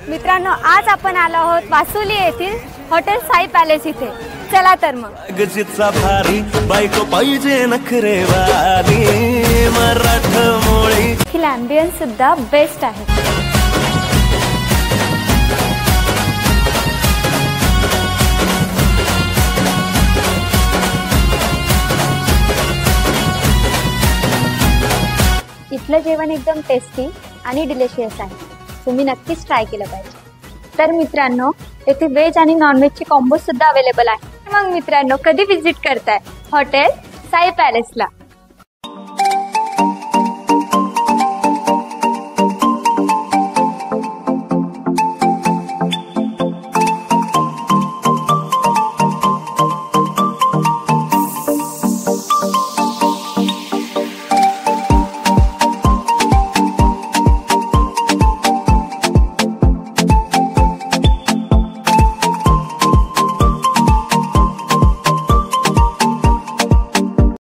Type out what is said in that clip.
मित्रांनो, आज आपण आलो आहोत वासुली येथील हॉटेल साई पॅलेस इथे। चला तर मग गजीचा भारी बायको पाहिजे नखरेवाली मराठमोळी। इथला ॲम्बियन्स सुद्धा बेस्ट आहे। इथलं जेवण एकदम टेस्टी आणि डिलिशियस आहे। तुम्ही नक्कीच ट्राय केलं पाहिजे। तर मित्रांनो, येथे व्हेज आणि नॉन व्हेजचे कॉम्बो सुद्धा अवेलेबल आहे। मग मित्रांनो, कधी विजिट करताय हॉटेल साई पॅलेसला?